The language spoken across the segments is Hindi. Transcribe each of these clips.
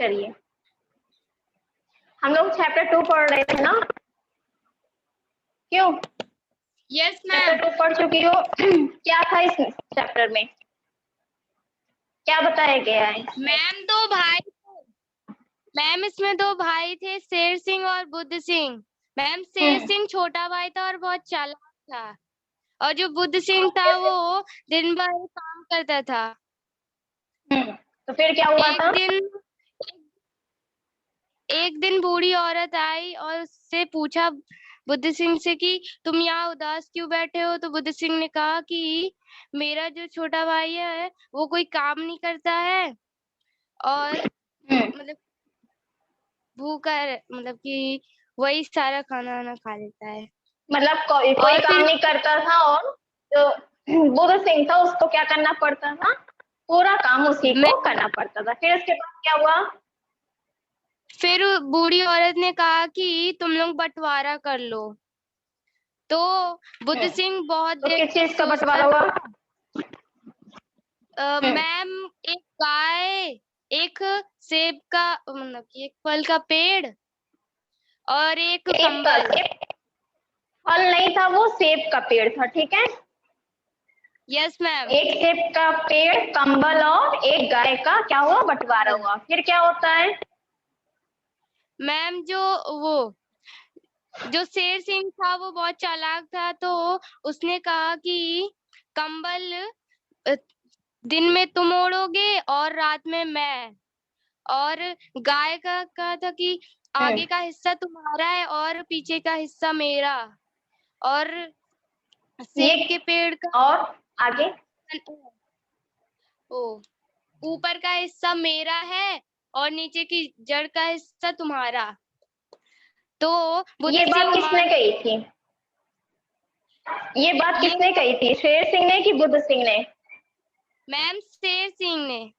चलिए, हम लोग चैप्टर 2 पढ़ रहे थे ना? क्यों? Yes chapter ma'am. 2 पढ़ चुकी हो? क्या था इस चैप्टर में, क्या बताया गया है इसमें? मैम इसमें 2 भाई थे, शेर सिंह और बुद्ध सिंह। मैम शेर सिंह छोटा भाई था और बहुत चालाक था, और जो बुद्ध सिंह था वो दिन भर काम करता था। तो फिर क्या हुआ था? एक दिन बूढ़ी औरत आई और उससे पूछा बुद्ध सिंह से कि तुम यहाँ उदास क्यों बैठे हो? तो बुद्ध सिंह ने कहा कि मेरा जो छोटा भाई है वो कोई काम नहीं करता है और मतलब भूखा है, मतलब कि वही सारा खाना वाना खा लेता है। मतलब कोई और काम फिर नहीं करता था, और जो बुद्ध सिंह था उसको क्या करना पड़ता था? पूरा काम उसी मैं को करना पड़ता था। फिर उसके बाद क्या हुआ? फिर बूढ़ी औरत ने कहा कि तुम लोग बंटवारा कर लो। तो बुद्ध सिंह बहुत तो देर किस चीज का सोचता बंटवारा हुआ? मैम एक गाय, एक सेब का मतलब कि एक फल का पेड़ और एक कंबल। एक फल नहीं था, वो सेब का पेड़ था, ठीक है? Yes ma'am. एक सेब का पेड़, कंबल और एक गाय का क्या हुआ? बंटवारा हुआ। फिर क्या होता है? मैम जो शेर सिंह था वो बहुत चालाक था, तो उसने कहा कि कंबल अ, दिन में तुम ओढ़ोगे और रात में मैं। और गाय का कहा था कि आगे का हिस्सा तुम्हारा है और पीछे का हिस्सा मेरा। और ये सेब के पेड़ का और आगे? ओ ऊपर का हिस्सा मेरा है और नीचे की जड़ का हिस्सा तुम्हारा। तो बुद्ध ये बात सिंह किसने मान कही थी? ये बात ये किसने कही थी, शेर सिंह ने कि बुद्ध सिंह ने? मैम शेर सिंह ने।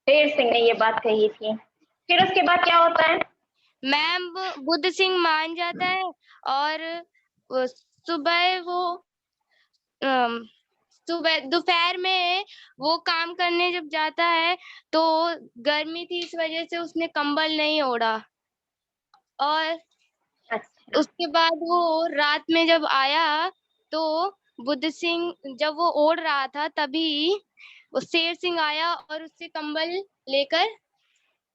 शेर सिंह ने ये बात कही थी। फिर उसके बाद क्या होता है? मैम बुद्ध सिंह मान जाता है और सुबह वो अम, सुबह दोपहर में वो काम करने जब जाता है तो गर्मी थी, इस वजह से उसने कंबल नहीं ओढ़ा। और अच्छा। उसके बाद वो रात में जब आया तो बुद्ध सिंह जब वो ओढ़ रहा था तभी वो शेर सिंह आया और उससे कंबल लेकर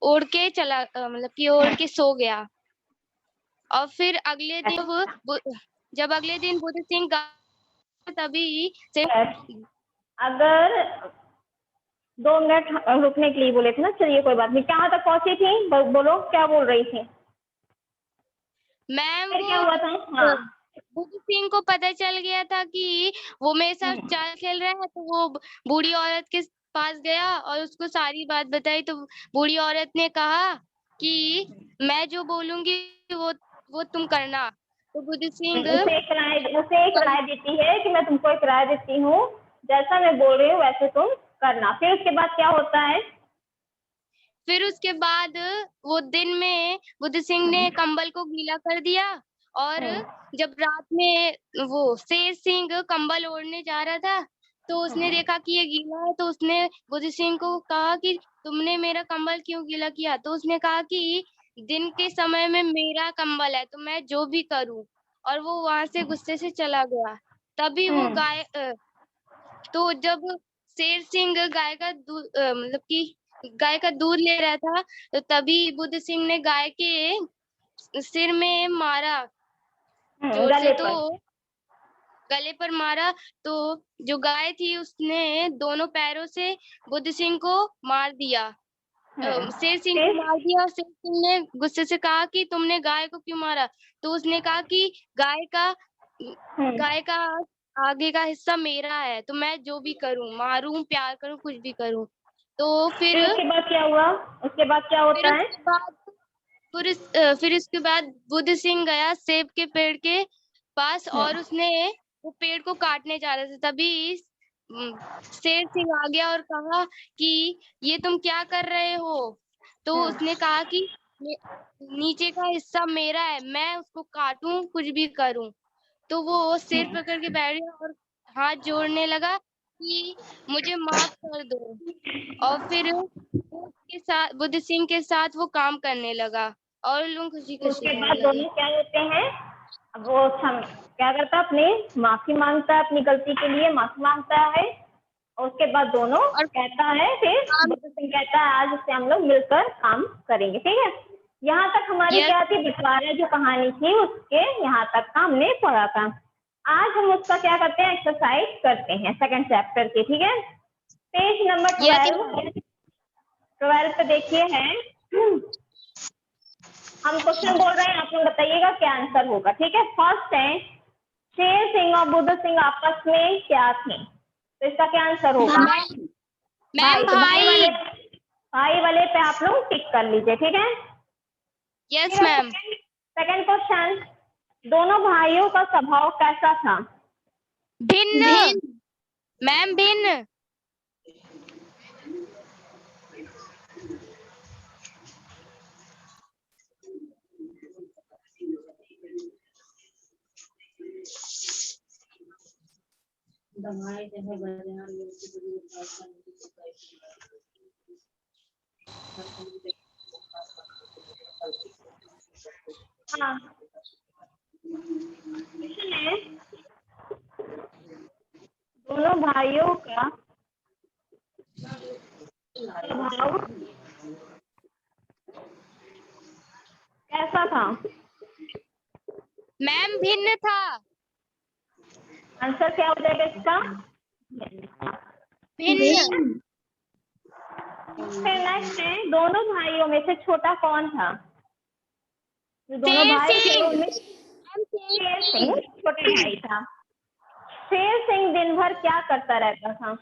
ओढ़ के चला मतलब कि ओढ़ के सो गया। और फिर अगले दिन जब अगले दिन बुद्ध सिंह तभी से अगर 2 मिनट रुकने के लिए बोले थे ना, चलिए कोई बात नहीं। कहाँ तक पहुंची थी? बोलो, क्या बोल रही थी? मैम फिर क्या वो हुआ था? हाँ। बुद्ध सिंह को पता चल गया था कि वो मेरे साथ चाल खेल रहा है, तो वो बूढ़ी औरत के पास गया और उसको सारी बात बताई। तो बूढ़ी औरत ने कहा कि मैं जो बोलूंगी वो तुम करना। तो बुद्ध सिंह उसे एक राय देती है कि मैं तुमको एक राय देती हूँ, जैसा मैं बोल रही हूँ वैसे तुम करना। फिर उसके बाद क्या होता है? फिर उसके बाद वो दिन में बुद्ध सिंह ने कंबल को गीला कर दिया। और जब रात में वो शेर सिंह कंबल ओढ़ने जा रहा था तो उसने देखा कि ये गीला है, तो उसने बुद्ध सिंह को कहा कि तुमने मेरा कंबल क्यों गीला किया? तो उसने कहा कि दिन के समय में मेरा कंबल है तो मैं जो भी करूं। और वो वहां से गुस्से से चला गया। तभी वो तो जब शेर सिंह गाय का दूध मतलब कि गाय का दूध ले रहा था तो तभी बुद्ध सिंह ने गाय के सिर में मारा जोर से। गले तो पर। गले पर मारा तो जो गाय थी उसने दोनों पैरों से बुद्ध सिंह को मार दिया। शेर सिंह को फिर मार दिया और शेर सिंह ने गुस्से से कहा कि तुमने गाय को क्यों मारा? तो उसने कहा कि गाय का आगे का हिस्सा मेरा है तो मैं जो भी करूं, मारूं, प्यार करूं, कुछ भी करूं। तो फिर उसके बाद क्या हुआ? उसके बाद क्या फिर होता है? उसके बाद फिर उसके बाद बुद्ध सिंह गया सेब के पेड़ के पास और उसने वो पेड़ को काटने जा रहा था। तभी शेर सिंह आ गया और कहा कि ये तुम क्या कर रहे हो? तो उसने कहा कि नीचे का हिस्सा मेरा है, मैं उसको काटूं, कुछ भी करूं। तो वो सिर पकड़ के बैठ गया और हाथ जोड़ने लगा कि मुझे माफ कर दो। और फिर उसके बुद्ध सिंह के साथ वो काम करने लगा और लोग खुशी खुशी उसके रहने बाद लगे। दोनों क्या होते हैं, अब वो क्या करता है, अपनी माफी मांगता है, अपनी गलती के लिए माफी मांगता है। और उसके बाद दोनों और कहता है, फिर बुद्ध सिंह कहता है आज से हम लोग मिलकर काम करेंगे। ठीक है, यहाँ तक हमारी यस क्या थी, बंटवारा जो कहानी थी उसके यहाँ तक का हमने पढ़ा था। आज हम उसका क्या करते हैं, एक्सरसाइज करते हैं सेकंड चैप्टर की। ठीक है, पेज नंबर यस 12 पे देखिए है, हम क्वेश्चन बोल रहे हैं, आप लोग बताइएगा क्या आंसर होगा। ठीक है, फर्स्ट है शेर सिंह और बुद्ध सिंह आपस में क्या थे, तो इसका क्या आंसर होगा, मैम तो भाई। भाई वाले पे आप लोग टिक कर लीजिए। ठीक है, यस मैम। सेकंड क्वेश्चन, दोनों भाइयों का स्वभाव कैसा था, भिन्न मैम, भिन्न। हाँ क्वेश्चन है, दोनों भाइयों का स्वभाव कैसा था, मैम भिन्न था। आंसर क्या हो जाएगा इसका, भिन्न। फिर नेक्स्ट है, दोनों भाइयों में से छोटा कौन था, जो दोनों शेर भाई थे सिंह। उनमें शेर सिंह छोटे भाई था। शेर सिंह दिन भर क्या करता रहता था,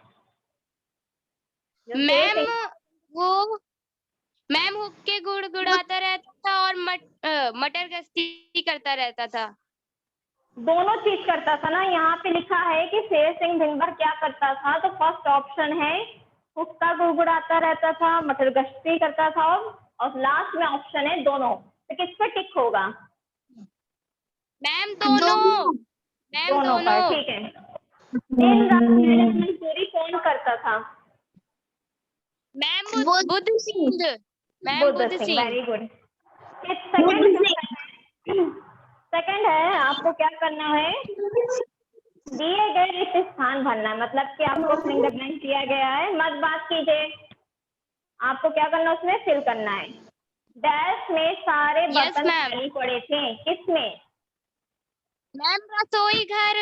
जो शेर मैम सिंह वो मैम हुक्के गुड़गुड़ाता रहता था और मटर गश्ती करता रहता था। दोनों चीज करता था ना, यहाँ पे लिखा है कि शेर सिंह दिन भर क्या करता था, तो फर्स्ट ऑप्शन है हुक्का गुड़गुड़ाता रहता था, मटर गश्ती करता था, और लास्ट में ऑप्शन है दोनों, तो किस पे टिक होगा, मैम दोनों। मैम दोनों पर। दोनों। ठीक है, दिन रात मेहनत मजदूरी कौन करता था, ma'am Buddha Singh. Ma'am Buddha Buddha Singh, Singh. Very good. Second है, आपको क्या करना है, दिए गए रिक्त स्थान भरना है, मतलब कि आपको फिंगरप्रिंट दिया गया है, मत बात कीजिए, आपको क्या करना है उसमें फिल करना है। डैश में सारे यस बर्तन मैम। खाली पड़े थे, किसमें, मैम रसोई घर।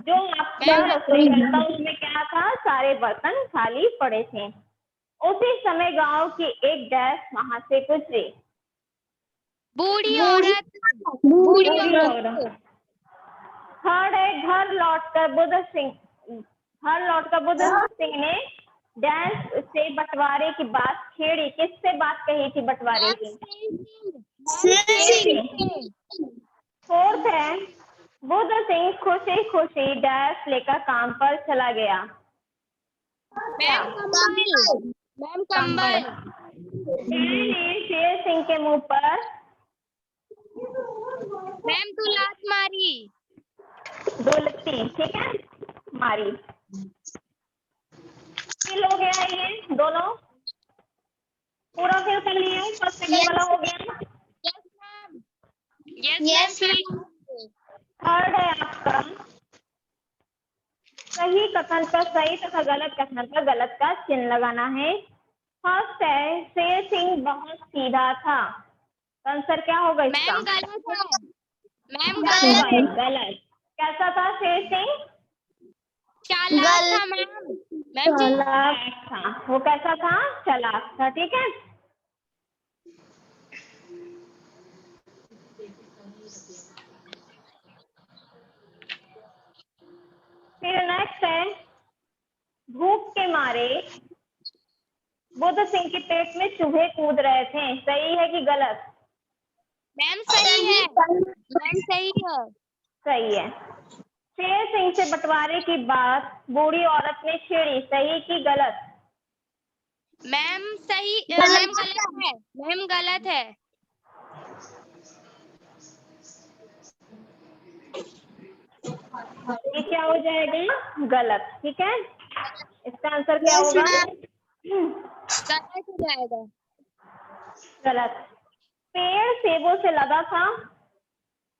जो आपका मैम रसोई घर था उसमें क्या था, सारे बर्तन खाली पड़े थे। उसी समय गांव की एक डैश वहां से गुजरी, बूढ़ी औरत। बूढ़ी बूढ़ी औरत। औरत। थर्ड है, घर लौटकर बुद्ध सिंह ने डैश से बंटवारे की बात छेड़ी, किससे बात कही थी बंटवारे मैम की, शेर सिंह। फोर्थ है, बुद्ध सिंह खुशी खुशी डैश लेकर काम पर चला गया, क्या, मैम कंबल। मैम कंबल। कंबल। ने शेर सिंह के मुंह पर मैम तू लात मारी। दौलती, ठीक है, मारी। फिल हो गया है, ये दोनों पूरा फिल कर लिए, फर्स्ट सेकंड वाला हो गया। Yes ma'am. Yes ma'am. Third है आपका, सही कथन पर सही तथा गलत कथन पर गलत का चिन्ह लगाना है। फर्स्ट है, शेर सिंह बहुत सीधा था, आंसर क्या होगा इसका, मैम गलत है। मैम गलत है। गलत। कैसा था शेर सिंह, चालाक था मैम। मैम चालाक था, वो कैसा था, चालाक था। ठीक है, फिर नेक्स्ट है, भूख के मारे बुद्ध सिंह के पेट में चूहे कूद रहे थे, सही है कि गलत, मैम सही है। मैम सही है। सही है। शेर सिंह से बंटवारे की बात बूढ़ी औरत ने छेड़ी, सही कि गलत, मैम सही। मैम गलत है। मैम गलत है। ये क्या हो जाएगा, गलत। ठीक है, इसका आंसर क्या होगा, गलत हो जाएगा। गलत। पेड़ सेबों से लदा था।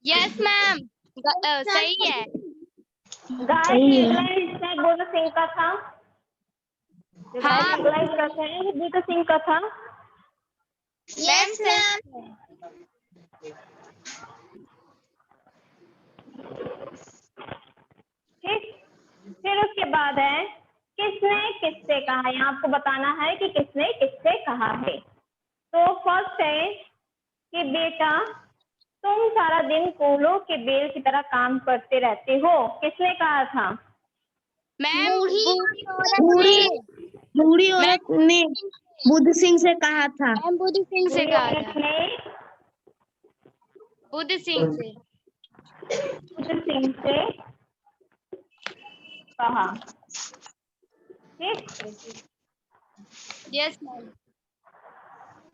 यस मैम, सही है। गाय के अगला हिस्सा बुध सिंह का था। जो गाय हाँ का अगला हिस्सा था वो बुध सिंह का था। मैम, सही है। ठीक। फिर उसके बाद है किसने किससे कहा। यहाँ आपको बताना है कि किसने किससे कहा है। तो फर्स्ट है कि बेटा तुम सारा दिन कोलों के बेल की तरह काम करते रहते हो। किसने कहा था। मैम, बूढ़ी औरत बूढ़ी ने। बूढ़ी मैम, औरत ने बुद्ध सिंह से कहा था। मैम बुद्ध सिंह से बूढ़ी कहा औरत था। ने बुद्ध सिंह से। बुध सिंह से कहा। ठीक। Yes ma'am.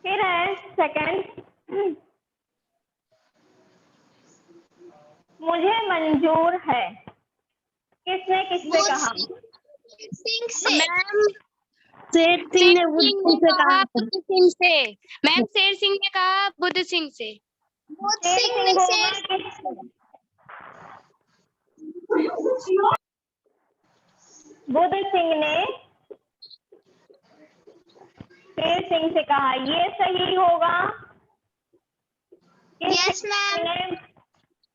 फिर है सेकंड, मुझे मंजूर है। किसने किससे कहा। सिंह से। मैम, शेर सिंह शेर ने बुद्ध सिंह सिंह ने से कहा कहा था। बुद्ध सिंह से। मैम, शेर सिंह ने कहा बुद्ध सिंह से। बुद्ध शेर सिंह सिंह ने होगा शेर कि बुध सिंह ने शेर सिंह से कहा। ये सही होगा। Yes ma'am.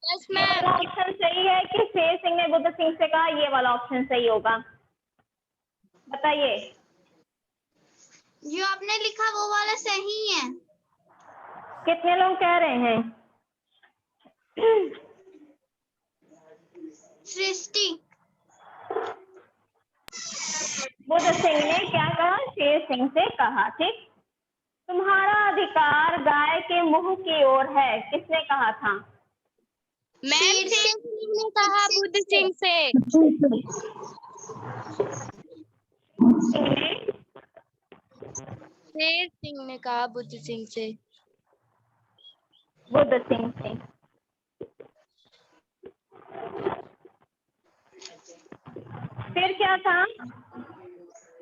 यस ये वाला मैम। ऑप्शन सही है कि शेर सिंह ने बुध सिंह से कहा। ये वाला ऑप्शन सही होगा। बताइए। जो आपने लिखा वो वाला सही है। कितने लोग कह रहे हैं। सृष्टि। बुध सिंह ने क्या कहा। शेर सिंह से कहा। ठीक। तुम्हारा अधिकार गाय के मुंह की ओर है। किसने कहा था। मैम, शेर सिंह ने कहा बुद्ध सिंह से। शेर सिंह ने कहा बुद्ध सिंह से। बुध सिंह से। फिर क्या था।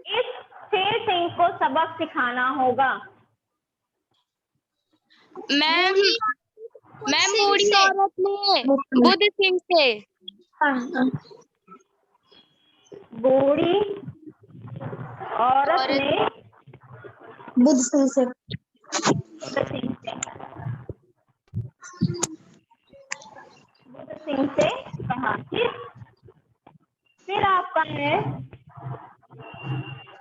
इस शेर सिंह को सबक सिखाना होगा। मैम, मैम बूढ़ी औरत ने बुद्ध सिंह से। बूढ़ी औरत ने बुद्ध सिंह से। बुध सिंह से। बुध सिंह से कहा। ठीक। फिर आपका है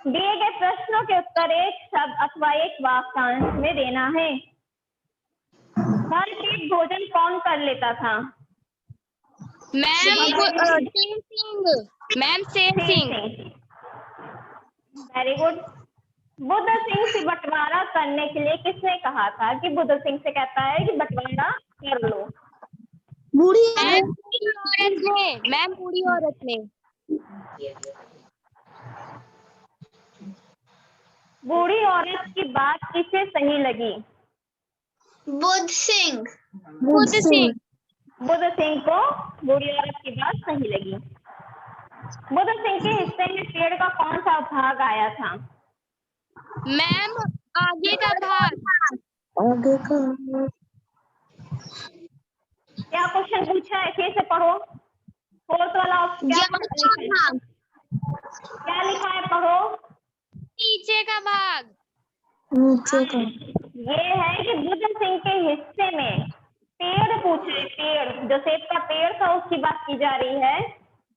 दिए गए प्रश्नों के उत्तर एक शब्द अथवा एक वाक्यांश में देना है। हर पेट भोजन कौन कर लेता था। Ma'am, Sher Singh. Ma'am, Sher Singh. Very good. Budh Singh से बंटवारा करने के लिए किसने कहा था कि बुध सिंह से कहता है कि बंटवारा कर लो। बूढ़ी मैम, बूढ़ी औरत ने। मैम, बूढ़ी औरत ने। बूढ़ी औरत की बात किसे सही लगी। बुद्ध सिंह। बुद्ध सिंह। बुध सिंह को बूढ़ी औरत की बात सही लगी। बुध सिंह के हिस्से में पेड़ का कौन सा भाग आया था। मैम, आगे का भाग। आगे का क्या क्वेश्चन पूछा है फिर से पढ़ो। फोर्थ वाला क्या लिखा है। क्या लिखा है पढ़ो। नीचे का भाग। नीचे का। ये है कि बुध सिंह के हिस्से में पेड़ पूछे। पेड़ जो सेब का पेड़ था उसकी बात की जा रही है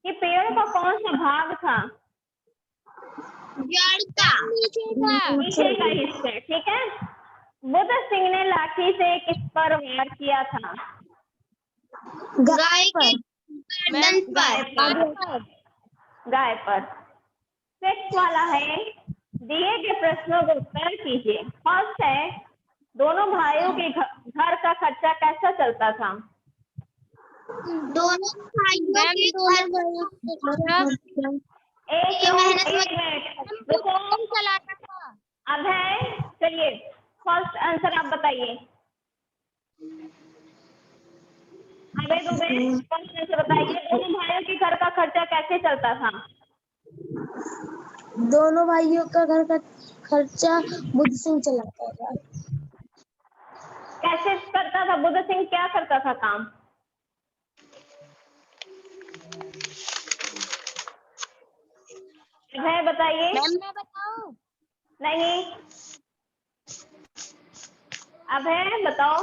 कि पेड़ का कौन सा भाग था। जड़ का। नीचे का हिस्सा। ठीक है। बुध सिंह ने लाठी से किस पर वार किया था। गाय पर। गाय पर। सिक्स वाला है दिए गए प्रश्नों का उत्तर कीजिए। फर्स्ट है दोनों भाइयों के घर का खर्चा कैसा चलता था। दोनों भाइयों के एक मिनट रुको। चलाता था। अब है चलिए फर्स्ट आंसर आप बताइए। अबे दुबे फर्स्ट आंसर बताइए। दोनों भाइयों के घर का खर्चा कैसे चलता था। दोनों भाइयों का घर का खर्चा बुद्ध सिंह चलाता था। कैसे करता था बुद्ध सिंह, क्या करता था काम? है बताइए। मैम मैं बताऊं? नहीं, अब है बताओ।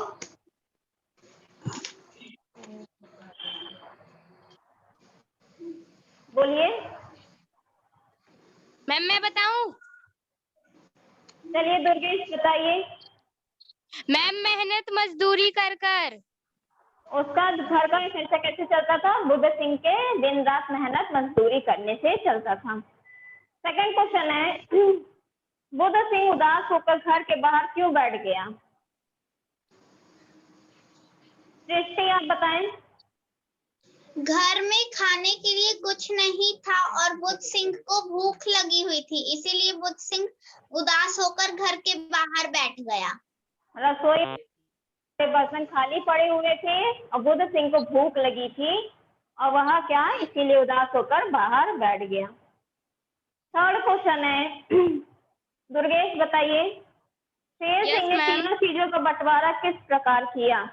बोलिए। मैम मैं बताऊं? चलिए दुर्गेश बताइए। मैम मेहनत मजदूरी कर कर। उसका घर का खर्चा कैसे चलता था? बुद्ध सिंह के दिन रात मेहनत मजदूरी करने से चलता था। सेकंड क्वेश्चन है, बुद्ध सिंह उदास होकर घर के बाहर क्यों बैठ गया? सृष्टि आप बताएं। घर में खाने के लिए कुछ नहीं था और बुद्ध सिंह को भूख लगी हुई थी, इसीलिए बुद्ध सिंह उदास होकर घर के बाहर बैठ गया। रसोई के बर्तन खाली पड़े हुए थे और बुद्ध सिंह को भूख लगी थी और वह क्या इसीलिए उदास होकर बाहर बैठ गया। थर्ड क्वेश्चन है, दुर्गेश बताइए। शेर Yes, सिंह ने ma'am. तीनों चीजों का बंटवारा किस प्रकार किया?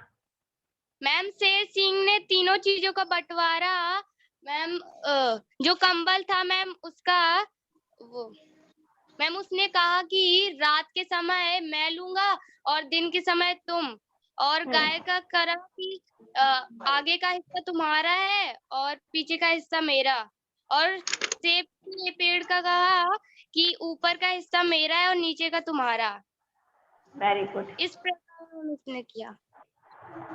मैम शेर सिंह ने तीनों चीजों का बंटवारा, मैम जो कंबल था मैम उसका वो मैम उसने कहा कि रात के समय मैं लूंगा और दिन के समय तुम, और गाय का करा कि आगे का हिस्सा तुम्हारा है और पीछे का हिस्सा मेरा, और सेब के पेड़ का कहा कि ऊपर का हिस्सा मेरा है और नीचे का तुम्हारा। Very good. इस प्रकार उसने किया।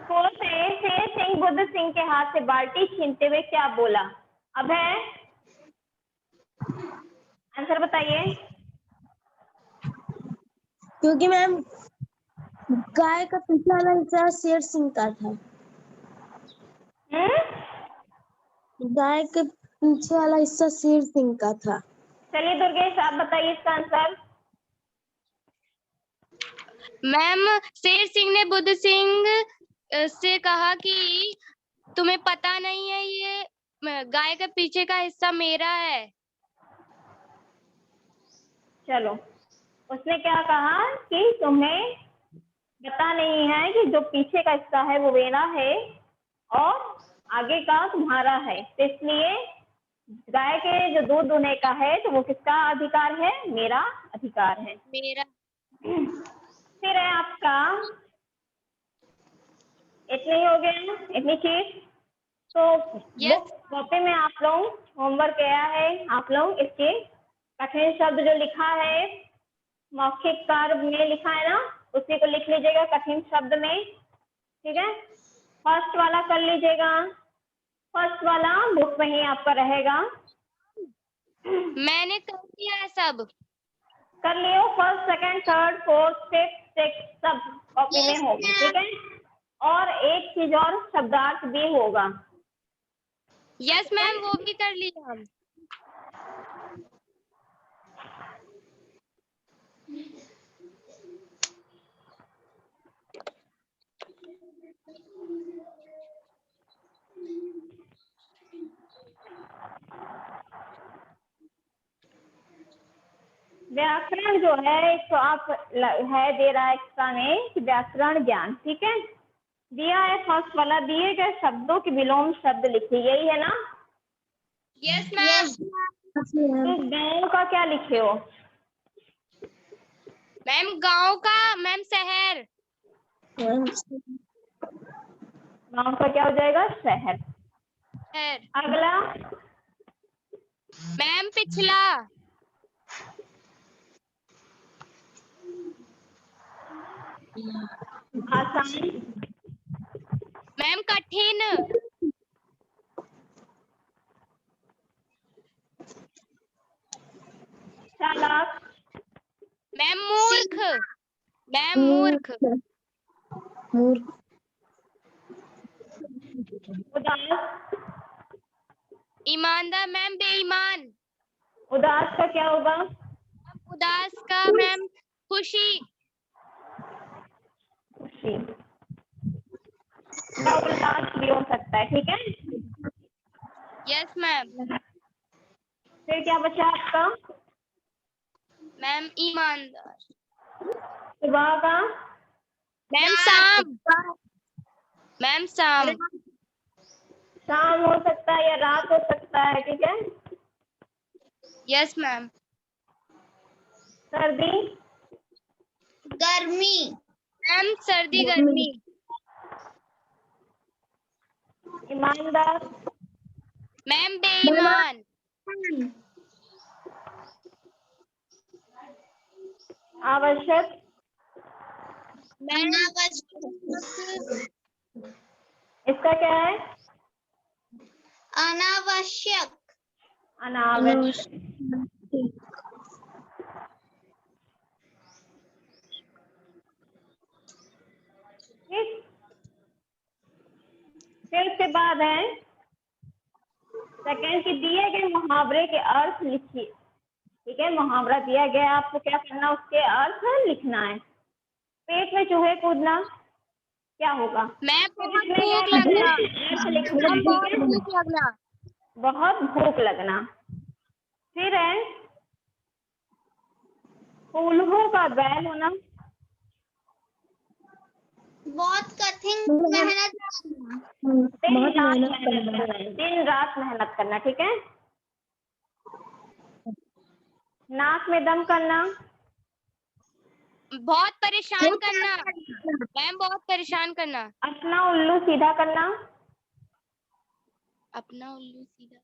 फोर्थ है, शेर सिंह बुद्ध सिंह के हाथ से बाल्टी छीनते हुए क्या बोला? अब है आंसर बताइए। क्योंकि मैम गाय का पीछे वाला हिस्सा शेर सिंह का था। गाय के पीछे वाला हिस्सा शेर सिंह का था। चलिए दुर्गेश आप बताइए इसका आंसर। मैम शेर सिंह ने बुद्ध सिंह से कहा कि तुम्हें पता नहीं है ये गाय के पीछे का हिस्सा मेरा है। चलो, उसने क्या कहा कि तुम्हें पता नहीं है कि जो पीछे का हिस्सा है वो मेरा है और आगे का तुम्हारा है, तो इसलिए गाय के जो दूध दुहने का है तो वो किसका अधिकार है? मेरा अधिकार है। मेरा। फिर है आपका, इतने ही हो गए, इतनी चीज। तो Yes. बुक कॉपी में आप लोग होमवर्क किया है, आप लोग इसके कठिन शब्द जो लिखा है मौखिक कार्य में लिखा है ना, उसी को लिख लीजिएगा कठिन शब्द में, ठीक है। फर्स्ट वाला कर लीजिएगा, फर्स्ट वाला बुक में ही आपका रहेगा। मैंने कर दिया है सब। कर लियो, first second third fourth fifth six सब कॉपी में होगी, ठीक है। और एक चीज और शब्दार्थ भी होगा। यस मैम वो भी कर लिया हम। व्याकरण जो है इसको आप है दे रहा है एक्स्ट्रा में कि व्याकरण ज्ञान, ठीक है। दिया है फर्स्ट वाला, दिए गए शब्दों के विलोम शब्द लिखिए, यही है ना। Yes ma'am. तो गाँव का क्या लिखे हो? मैम गांव का मैम शहर। गाँव का क्या हो जाएगा? शहर। शहर। अगला मैम पिछला। आसान। मैम कठिन। चालाक। मैम मूर्ख। मैम मूर्ख। मूर्ख। उदास। ईमानदार मैम बेईमान। उदास का क्या होगा? उदास का मैम खुशी। खुशी। उल्लास भी हो सकता है, ठीक है। Yes ma'am. फिर क्या बचा आपका? मैम ईमानदार। सुबह का मैम रात। शाम। मैम शाम। शाम हो सकता है या रात हो सकता है, ठीक है। Yes ma'am. सर्दी गर्मी। मैम सर्दी गर्मी। ईमानदार मैम बेईमान। आवश्यक मैम अनावश्यक। इसका क्या है? अनावश्यक। अनावश्यक। ठीक। फिर उसके बाद है सेकंड की दिए गए मुहावरे के अर्थ लिखिए। ठीक है, मुहावरा दिया गया, आपको क्या करना, उसके अर्थ लिखना है। पेट में चूहे कूदना क्या होगा? मैम बहुत इसमें क्या भूख करना लगना। है? अर्थ लिखना है, मैम ठीक बहुत है। भूख लगना। बहुत भूख लगना। फिर है फूलों का बैल होना। बहुत कठिन मेहनत करना। दिन बहुत रात मेहनत मेहनत करना। करना है, दिन रात मेहनत करना, ठीक है। नाक में दम करना। बहुत परेशान करना। मैम बहुत परेशान करना। अपना उल्लू सीधा करना। अपना उल्लू सीधा।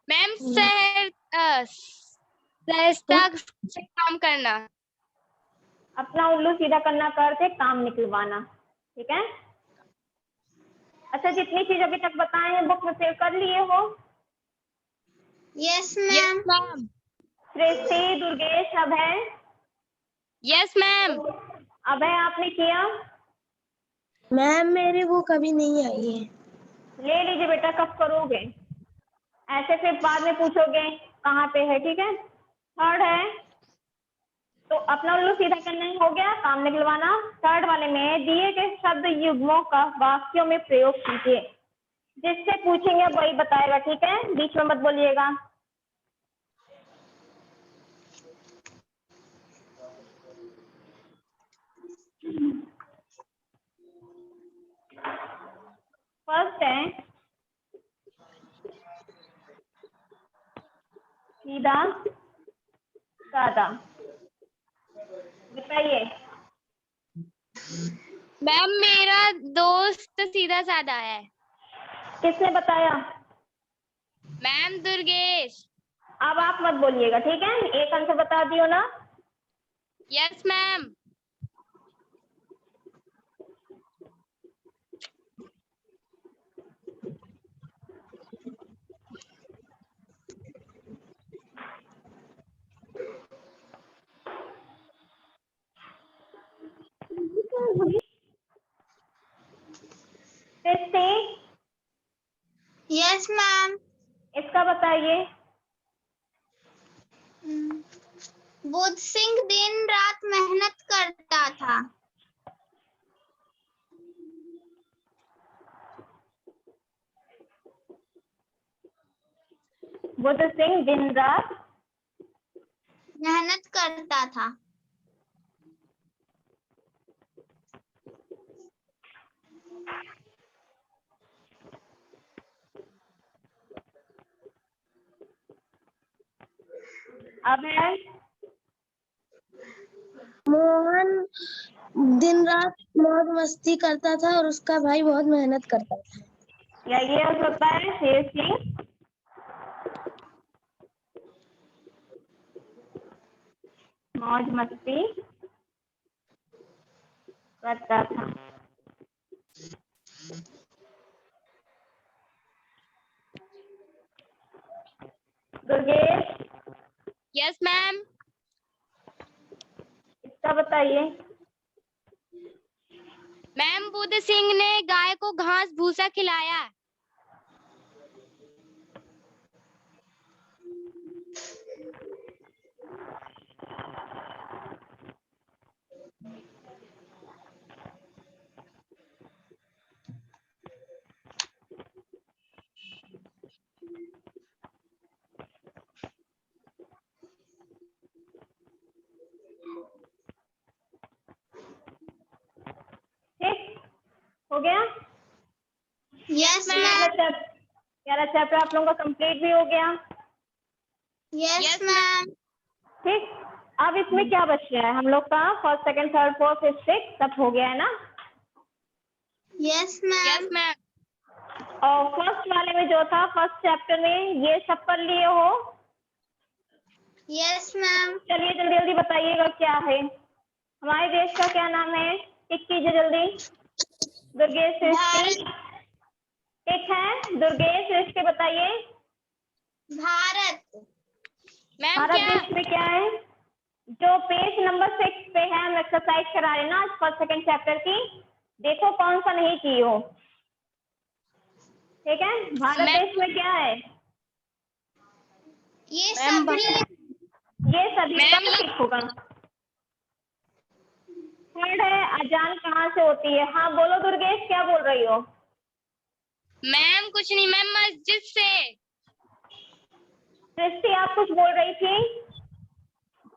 मैम सहजता से काम करना। अपना उल्लू सीधा करना का अर्थ है काम निकलवाना, ठीक है। अच्छा, जितनी चीज अभी तक बताए हैं बुक में सेव कर लिए हो? Yes yes ma'am. Ma'am. Srishti, Durgesh, Abhay. Yes ma'am. Abhay आपने किया? मैम मेरी बुक अभी नहीं आई है। ले लीजिए बेटा, कब करोगे? ऐसे फिर बाद में पूछोगे कहाँ पे है, ठीक है। थर्ड है तो अपना उल्लू सीधा करना हो गया, काम निकलवाना। थर्ड वाले में दिए गए शब्द युग्मों का वाक्यों में प्रयोग कीजिए। जिससे पूछेंगे वही बताएगा, ठीक है, बीच में मत बोलिएगा। फर्स्ट है सीधा सादा। बताइए। मैम मेरा दोस्त सीधा साधा है। किसने बताया? मैम दुर्गेश। अब आप मत बोलिएगा, ठीक है, एक आंसर बता दियो ना। Yes ma'am. Srishti, yes ma'am. इसका बताइए। बुद्ध सिंह दिन रात मेहनत करता था। बुद्ध सिंह दिन रात मेहनत करता था। अभय, मोहन दिन रात मौज मस्ती करता था और उसका भाई बहुत मेहनत करता था। या ये हो सकता है शेर सिंह मौज मस्ती करता था। Durgesh, yes ma'am. इसका बताइए। मैम बुद्ध सिंह ने गाय को घास भूसा खिलाया। हो गया? Yes ma'am. 11 चैप्टर आप लोगों का कंप्लीट भी हो गया। Yes ma'am. ठीक, अब इसमें क्या बच रहा है? हम लोग का first, second, third, fourth, fifth, six सब हो गया है ना? Yes ma'am. मैम। और फर्स्ट वाले में जो था फर्स्ट चैप्टर में, ये सब कर लिए हो? Yes ma'am. चलिए जल्दी जल्दी बताइएगा क्या है। हमारे देश का क्या नाम है? टिक कीजिए जल्दी। दुर्गेश सृष्टि। ठीक है, दुर्गेश सृष्टि बताइए। भारत। मैम भारत क्या? देश में क्या है? जो पेज नंबर 6 पे है, हम एक्सरसाइज करा रहे हैं ना फर्स्ट सेकंड चैप्टर की, देखो कौन सा नहीं की हो। ठीक है, भारत मैम। देश में क्या है? ये मैम, सभी। ये सभी का मैम, ठीक होगा। थर्ड है, अजान कहाँ से होती है? हाँ बोलो दुर्गेश, क्या बोल रही हो? मैम कुछ नहीं मैम, मस्जिद से। सृष्टि आप कुछ बोल रही थी?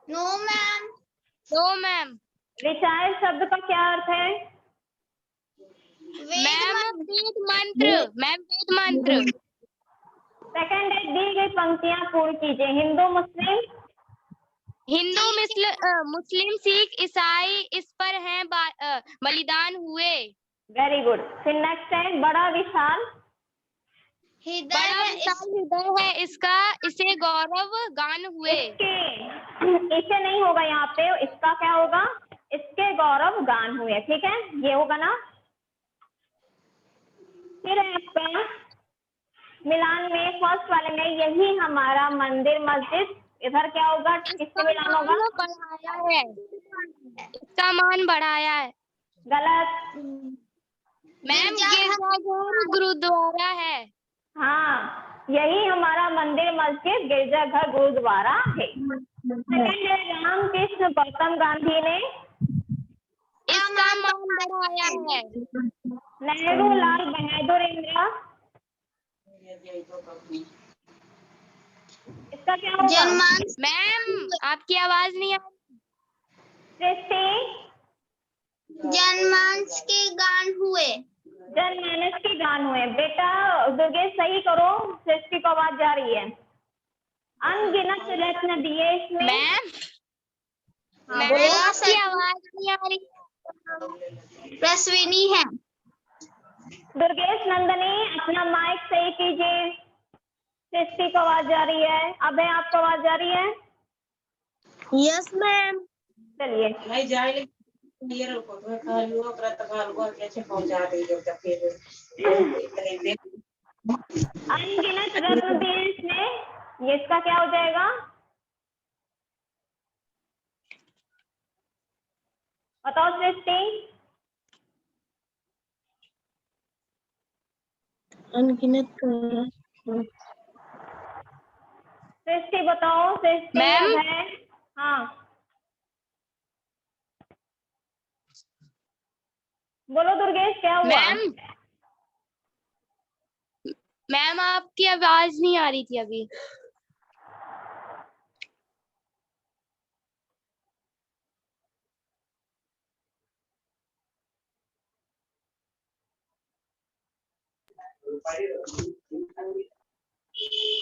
No ma'am. No ma'am. Recharge शब्द का क्या अर्थ है? मैम वेद मंत्र। मैम वेद मंत्र। सेकंड है, दी गई पंक्तियां पूर्ण कीजिए। हिंदू, मुस्लिम। हिंदू, मुस्लिम, सिख, ईसाई इस पर हैं बलिदान हुए। Very good. फिर नेक्स्ट है, बड़ा विशाल। हृदय बड़ा है विशाल हृदय है इसका, इसे गौरव गान हुए। इसे नहीं होगा यहाँ पे, इसका क्या होगा? इसके गौरव गान हुए। ठीक है, ये होगा ना? फिर है आपका मिलान में, फर्स्ट वाले में, यही हमारा मंदिर मस्जिद। इधर क्या होगा? किससे मिलान होगा? बढ़ाया है, इसका मान बढ़ाया है। गलत। मैम गिरजाघर गुरुद्वारा है। हाँ, यही हमारा मंदिर मस्जिद गिरजाघर गुरुद्वारा है। सेकंड है, रामकृष्ण गौतम गांधी ने इसका मान बढ़ाया है। नेहरू लाल बहादुर इंदिरा, इसका क्या होगा? जनमानस। मैम आपकी आवाज नहीं आ रही। सृष्टि, जनमानस के गान हुए। जनमानस के गान हुए। बेटा दुर्गेश सही करो, सृष्टि को आवाज जा रही है। अनगिनत रत्न दिए इसमें। मैम हाँ बोलो। मैम आपकी आवाज नहीं आ रही। प्रश्विनी है। दुर्गेश नंदनी अपना माइक सही कीजिए। सृष्टि को आवाज जा रही है। अभय आपको आवाज जा रही है? Yes ma'am. चलिए, नहीं जाए ये रुको तो खालूआ व्रत खालूआ कैसे पहुंचा देंगे जब फिर अनगिनत रत्न दिए इसमें, ये इसका क्या हो जाएगा? बताओ सृष्टि। अनगिनत सृष्टि बताओ, सृष्टि। मैम? अभय। हाँ बोलो दुर्गेश, क्या हुआ? मैम आपकी आवाज नहीं आ रही थी अभी।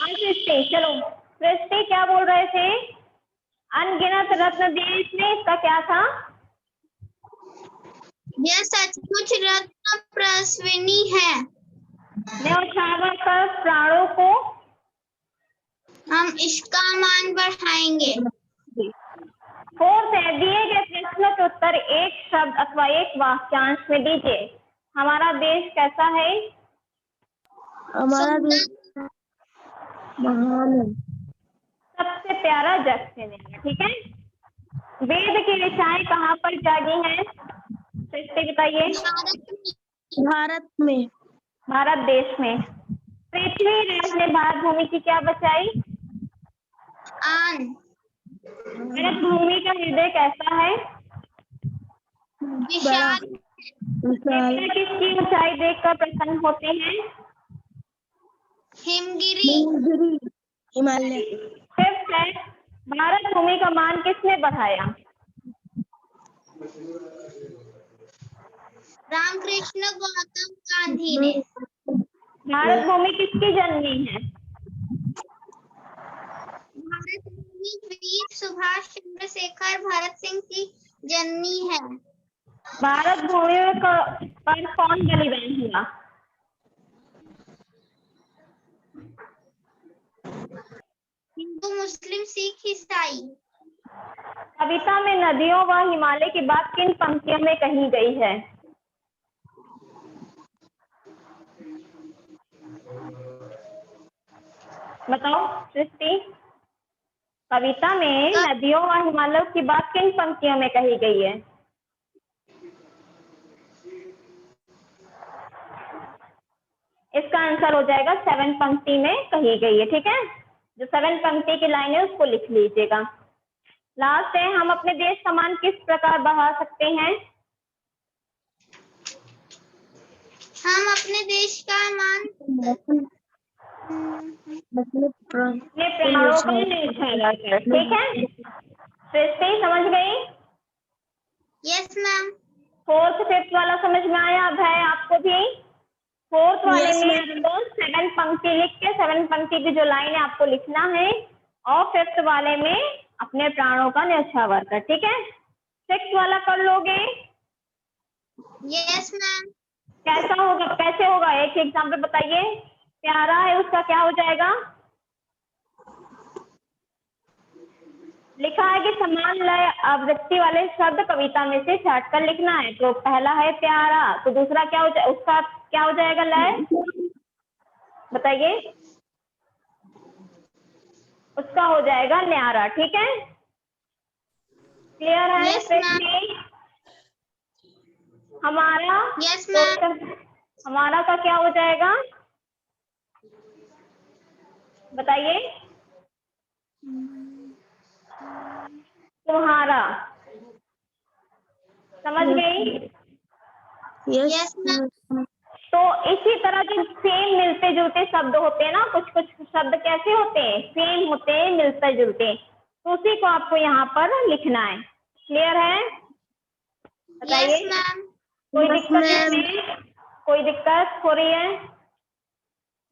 हाँ सृष्टि, चलो सृष्टि क्या बोल रहे थे? अनगिनत रत्न दिए इसमें, इसका क्या था? यह सचमुच रत्न प्रश्विनी है। न्यौछावर कर प्राणों को हम इसका मान बढ़ाएंगे। फोर्थ है, दिए गए प्रश्न के उत्तर एक शब्द अथवा एक वाक्यांश में दीजिए। हमारा देश कैसा है? हमारा देश महान है। सबसे प्यारा जग से न्यारा। ठीक है, वेद की ऋचाएं कहाँ पर जागी हैं? सृष्टि बताइए। भारत में। भारत देश में। पृथ्वीराज ने भारत भूमि की क्या बचाई? आन। भारत भूमि का हृदय कैसा है? विशाल। देवता किसकी ऊंचाई देखकर प्रसन्न होते हैं? हिमगिरी। हिमालय। फिफ्थ है, भारत भूमि का मान किसने बढ़ाया? रामकृष्ण गौतम गांधी ने। भारत भूमि किसकी जननी है? भारत भूमि वीर सुभाष चंद्रशेखर भगत सिंह की जननी है। भारत भूमि पर कौन बलिदान हुआ? हिंदू, मुस्लिम, सिख, ईसाई। कविता में नदियों व हिमालय की बात किन पंक्तियों में कही गई है? बताओ सृष्टि, कविता में नदियों व हिमालय की बात किन पंक्तियों में कही गई है? इसका आंसर हो जाएगा 7 पंक्ति में कही गई है। ठीक है, जो 7 पंक्ति की लाइन है उसको लिख लीजिएगा। लास्ट है, हम अपने देश का मान किस प्रकार बढ़ा सकते हैं? हम अपने देश का मान अपने प्राणों का निर्धारण कर। ठीक है, सृष्टि समझ गई? Yes ma'am. 4th 5th वाला समझ में आया? अब है आपको भी 4th वाले Yes, में आपको 7 पंक्ति लिख के 7 पंक्ति की जो लाइन है आपको लिखना है, और 5th वाले में अपने प्राणों का न्यौछावर कर। ठीक है, 6th वाला कर लोगे? Yes ma'am. कैसा होगा, कैसे होगा? एक एग्जाम्पल बताइए। प्यारा है उसका क्या हो जाएगा? लिखा है कि समान लय आवृत्ति वाले शब्द कविता में से छांट कर लिखना है। तो पहला है प्यारा, तो दूसरा क्या हो जाए, उसका क्या हो जाएगा लय? बताइए। उसका हो जाएगा न्यारा। ठीक है, क्लियर है? Yes, ma'am. हमारा यस मैम। हमारा का क्या हो जाएगा? बताइए। तुम्हारा। समझ गई? Yes ma'am. तो इसी तरह जो सेम मिलते जुलते शब्द होते हैं ना, कुछ कुछ शब्द कैसे होते हैं, सेम होते हैं, मिलते जुलते, तो उसी को आपको यहाँ पर लिखना है। क्लियर है? बताइए। Yes ma'am. कोई दिक्कत इसमें? कोई दिक्कत हो रही है?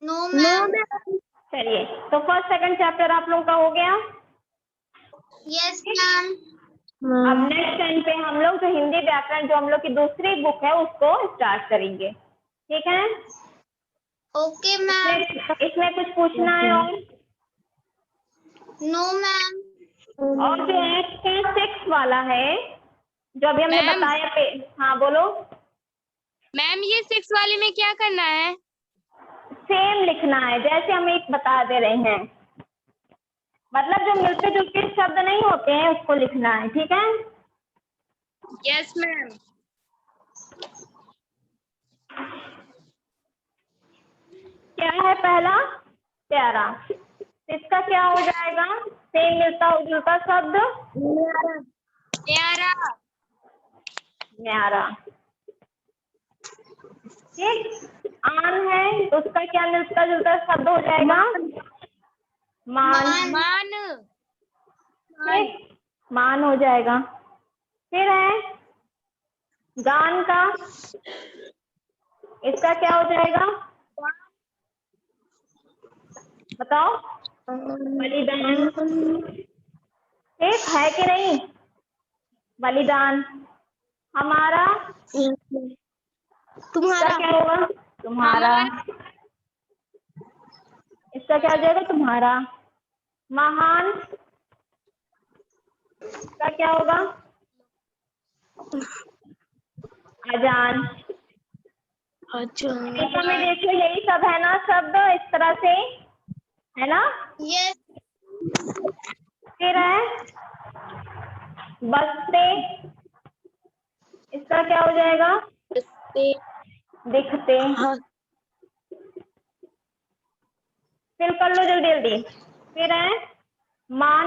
No ma'am. चलिए, तो फर्स्ट सेकंड चैप्टर आप लोगों का हो गया। Yes ma'am. अब नेक्स्ट टाइम पे हम लोग जो हिंदी व्याकरण जो हम लोग की दूसरी बुक है उसको स्टार्ट करेंगे। ठीक है? Okay ma'am. इसमें कुछ पूछना है और? No ma'am. और जो है 6 वाला है जो अभी हमने मैम। बताया पे, हाँ बोलो। मैम ये 6 वाले में क्या करना है? सेम लिखना है जैसे हम एक बता दे रहे हैं, मतलब जो मिलते जुलते शब्द नहीं होते हैं उसको लिखना है। ठीक है? Yes ma'am. क्या है पहला? प्यारा। इसका क्या हो जाएगा? सेम मिलता जुलता शब्द प्यारा। न्यारा। ठीक, आन है तो उसका क्या मिलता जुलता शब्द हो जाएगा? मान। मान। ठीक, मान हो जाएगा। फिर है गान का, इसका क्या हो जाएगा? बताओ। बलिदान। ठीक है कि नहीं? बलिदान। हमारा, तुम्हारा। इसका क्या होगा? तुम्हारा। इसका क्या हो जाएगा? तुम्हारा। महान, इसका क्या होगा? अजान। कविता में देखो यही सब है ना शब्द, इस तरह से है ना? यस। फिर है बसते, इसका क्या हो जाएगा? दिखते। फिर कर लो जल्दी जल्दी। फिर है मान,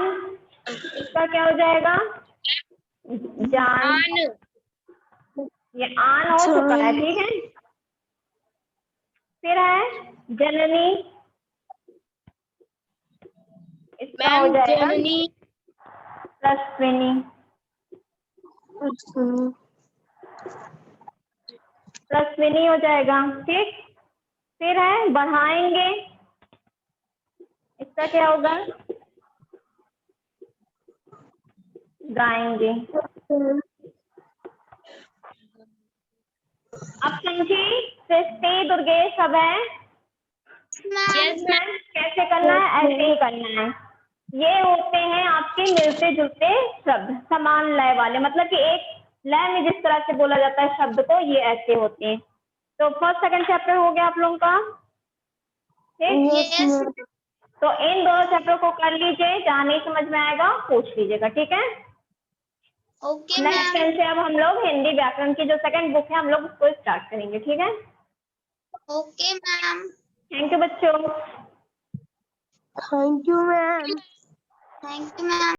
इसका क्या हो जाएगा? जान। आन। ये आन हो चुका है। ठीक है? फिर है जननी, इसका हो मैम जाएगा जननी। तस्विनी। प्लस में नहीं हो जाएगा, ठीक। फिर है बढ़ाएंगे, इसका क्या होगा, गाएंगे। अब समझी, सृष्टि दुर्गेश सब है। Yes ma'am. कैसे करना है, ऐसे ही करना है। ये होते हैं आपके मिलते जुलते शब्द, समान लय वाले, मतलब कि एक लय में जिस तरह से बोला जाता है शब्द को, ये ऐसे होते हैं। तो फर्स्ट सेकंड चैप्टर हो गया आप लोगों का, ठीक। यस तो इन दोनों चैप्टर को कर लीजिए, जहाँ नहीं समझ में आएगा पूछ लीजिएगा, ठीक है। Okay next ma'am. टाइम से अब हम लोग हिंदी व्याकरण की जो सेकंड बुक है हम लोग उसको स्टार्ट करेंगे, ठीक है। Okay ma'am. थैंक यू बच्चों। Thank you ma'am. Thank you ma'am.